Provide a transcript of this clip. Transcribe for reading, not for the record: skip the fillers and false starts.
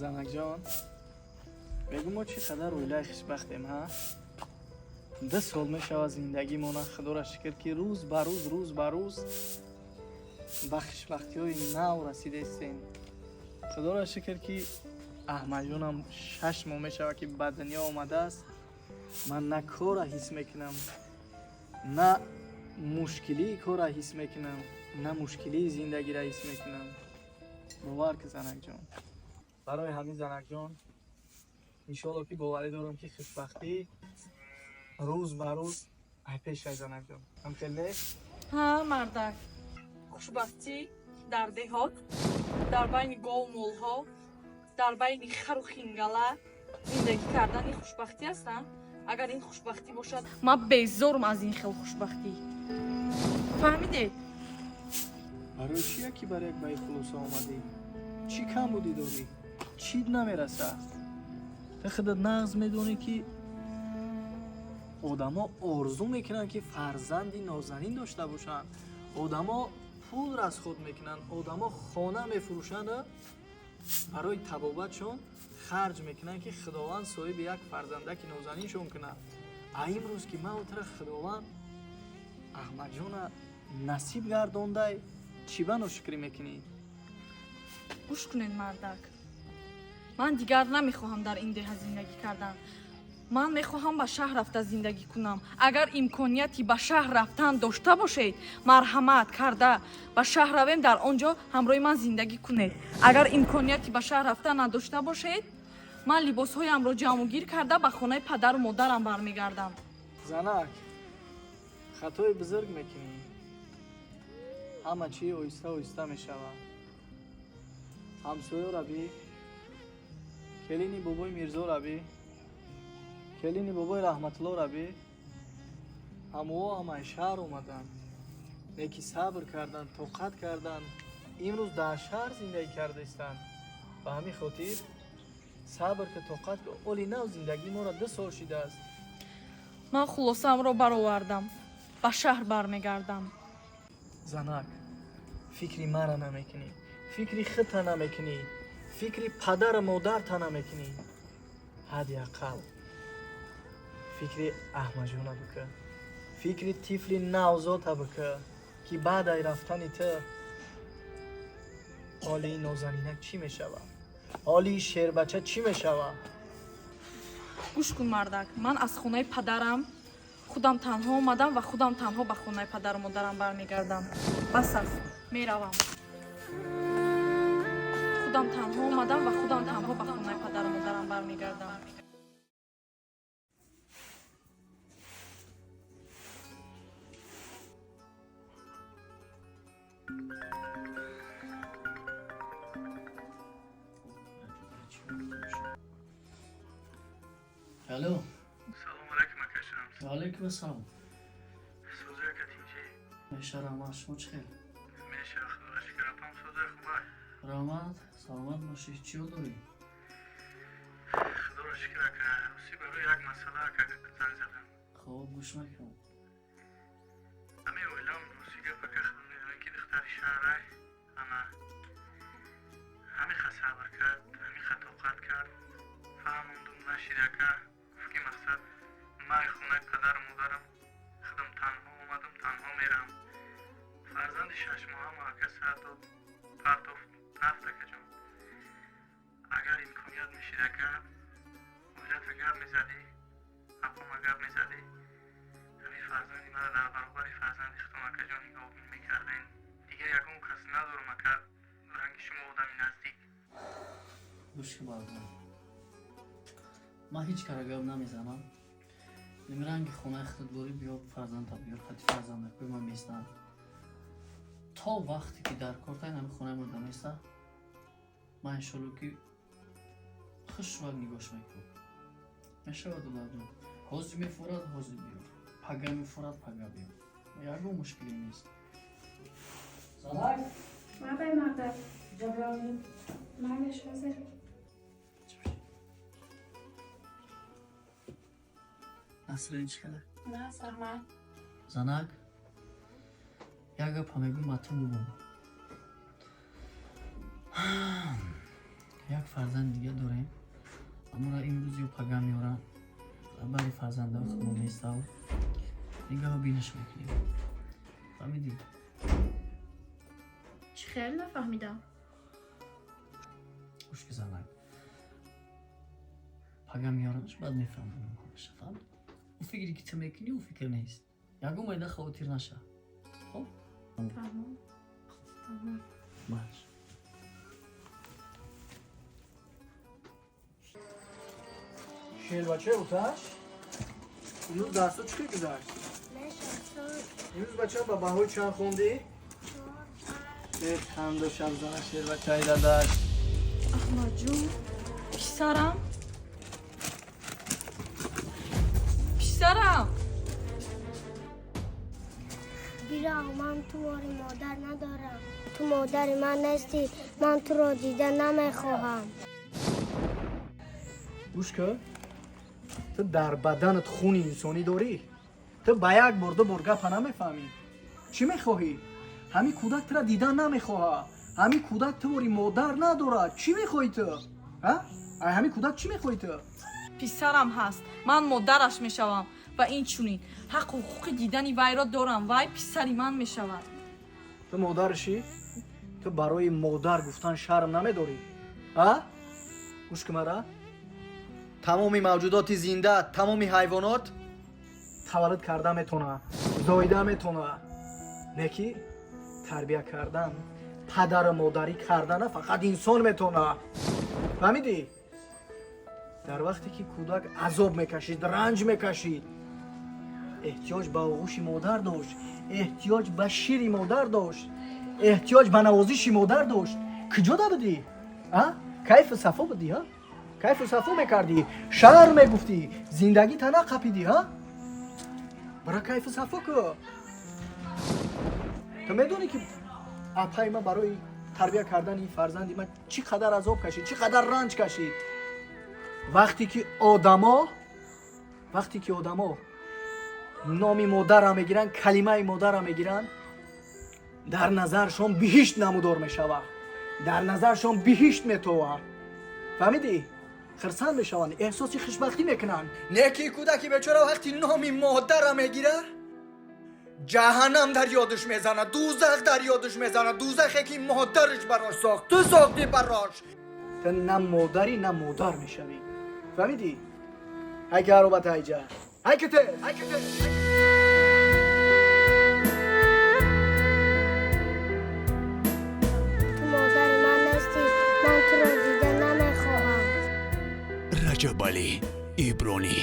занакҷон, бегу мо чӣ қадар оилаи хушбахтем, ҳа? 2 сол мешавад зиндагимона худоро шукр ки рӯз ба рӯз ба хушбахтиҳои нав расидаистем. худоро шукр ки аҳмадҷонам 6 моҳ мешавад ки ба дунё омадааст. ман на кора ҳис мекунам, на мушкилии кора ҳис мекунам, на мушкилии зиндагиро ҳис мекунам. бовар ки занакҷон, барои ҳамин занакҷон иншоалло ки боварӣ дорам ки хушбахтӣ рӯз ба рӯз ай пешай занакҷон. ҳамхел нест? ҳа мардак, хушбахтӣ дар деҳот, дар байни гову молҳо, дар байни хару хингала зиндагӣ кардани хушбахтӣ ҳастанд. агар ин хушбахтӣ бошад, ман безорум аз ин хел хушбахтӣ. фаҳмидед? барои чия ки бар як ба ин хулоса омадӣ? чӣ камбудӣ дорӣ? чӣ намераса? ты худат нағз медонӣ ки одамо орзу мекунанд ки фарзанди нозанин дошта бошанд. одамо пул расход мекунанд, одамо хона мефурӯшанд, барои табобатшон харҷ мекунанд ки худованд соҳиби як фарзандаки нозаниншон кунад. а имрӯз ки мавтара худованд аҳмадҷона насиб гардондай, чӣ ба ношукрӣ мекунӣ? гӯш кунед мардак, ман дигар намехоҳам дар ин деҳа зиндагӣ кардан. ман мехоҳам ба шаҳр рафта зиндагӣ кунам. агар имконияти ба шаҳр рафтан дошта бошед, марҳамат карда ба шаҳр равем, дар он ҷо ҳамроҳи ман зиндагӣ кунед. агар имконияти ба шаҳр рафтан надошта бошед, ман либосҳоямро ҷамъогир карда ба хонаи падару модарам бармегардам. занак, хатои бузург мекунӣ. ҳама чӣ оҳиста оҳиста мешавад. ҳамсоё рабӣ, келини бобои мирзо рабӣ, келини бобои раҳматулло рабӣ, ҳамао ҳамаи шаҳр омаданд. неки сабр карданд, тоқат карданд. имрӯз дар шаҳр зиндагӣ кардаистанд. ба ҳамин хотир сабр ки тоқат ки оли нав зиндагии моро 2 сол шидааст. ман хулосаамро баровардам, ба шаҳр бармегардам. занак, фикри мара намекунӣ, фикри худта намекунӣ, фикри падару модарта намекунӣ. ҳадди ақал фикри аҳмадҷона бикун, фикри тифли навзота бикун ки баъдаи рафтани ту ҳоли ин нозанинак чӣ мешавад, ҳоли ин шербача чӣ мешавад? гӯш кун мардак, ман аз хонаи падарам худам танҳо омадам ва худам танҳо ба хонаи падару модарам бармегардам. бас аст, меравам. худам танҳо омадам ва худам танҳо ба хонаи падару модарам бармегардам. الو سلام علیکم اکشم. و علیکم السلام. سوزه کتیجی میشه رحمت شما چه خیلی؟ میشه خدا شکر اپام سوزه خوبه. رحمت سلامت باشی، چی داری؟ خدا را شکر که روسی برای یک مسئله که زنگ زدم. خواب گوش میکنم. امی اویلام روسی گفت که خود میدونی که دختری شهره اما همی خواست صبر کرد، همی خواست طاقت کرد. فهموندم نشیده که گفت که مقصد من خونه پدر و مادرم خودم تنها اومدم، تنها میرم. فرزند 6 ماه ما که ساعت و پرتافت رفته که جان. اگر امکانیت میشیده که اولت گرد میزدی، اپام گرد میزدی، همین فرزندی مرا در برابر فرزند اختم که جان نگاه میکردین. دیگه یکم کس ندارم که رنگ شما آدمی نزدیک. گوش که بردم. من هیچ کارگاه نمیزنم. نمیرنگ خونه خود باری بیا فرزند تا بیار خطی فرزند کوی من میستم. تا وقتی که در کارتای نمی خونه من دمیسته من انشالله که خوش وقت نگاش میکنم. میشه و دولادون حوزی میفورد حوزی بیار، پگه میفورد پگه بیار. یکو مشکلی نیست. سلام. ما به مادر جبرانی مالش حاضر. نسرین چیکاره؟ نه سلام. زنک یک گپ همگی متون بگم. یک фарзанд дига дорем. Аммо имрӯз ё пага меорам. Бари фарзанда худо местав. Нигоҳ бинаш мекунем. Фаҳмидӣ? چی خیلی نفهمیدم. گوش بزن. پگم میارمش بعد میفهمم خودش. فهمید؟ اون فکری که تو میکنی اون فکر نیست. یکم باید خاطر نشه. خب؟ تمام. تمام. باش. شیربچه اوتش امروز درس چی گذشت؟ امروز بچه با بهایی چند خوندی؟ خند و شب زنه شیربچه های دادش. احمد جون پسرم بیرا من تو مادر ندارم. تو مادر من نیستی. من تو رو دیده نمیخواهم. گوش کن تو در بدنت خون انسانی داری؟ تو با یک بار دو بار گپ نمیفهمی. چی میخواهی؟ همین کودک تو را دیدن نمیخواه. همین کودک تو وری مادر نداره. چی میخواهی تو؟ همین کودک چی میخواهی تو؟ پسرم هست من مادرش میشوم و این چونین حق و حقوق دیدنی وی را دارم وی پسری من میشود. تو مادرشی؟ تو برای مادر گفتن شرم نمیداری؟ گوش که مرا؟ تمامی موجودات زنده، تمامی حیوانات تولد کرده میتونه، زایده میتونه. نکی تربیه کردن، پدر و مادری کردن فقط انسان میتونه. فهمیدی؟ در وقتی که کودک عذاب میکشید، رنج میکشید، احتیاج به آغوش مادر داشت، احتیاج به شیر مادر داشت، احتیاج به نوازش مادر داشت. کجا دا بدی؟ کیف صفا بدی؟ کیف صفا میکردی؟ شعر میگفتی؟ زندگی تنها قپیدی؟ برای کیف صفا که تو میدونی که اپای ما برای تربیه کردن این فرزندی من چقدر عذاب کشید، چقدر رنج کشید. وقتی که آدما نام مادر را میگیرن، کلمه مادر را میگیرن، در نظرشون بهشت نمودار میشوه، در نظرشون بهشت میتوه. فهمیدی؟ خرسند میشون، احساس خوشبختی میکنن. نیکی کودکی بیچاره وقتی نام مادر را میگیره جهنم در یادش میزنه، دوزخ در یادش میزنه. دوزخی که مادرش براش ساخت، تو ساختی براش. تو نه مادری نه مادر میشوی. فهمیدی؟ های که هرو بطه ایجا های که ته تو مادر من نیستی. من تو رو دیده نمیخواهم. رجب علی ایبرانی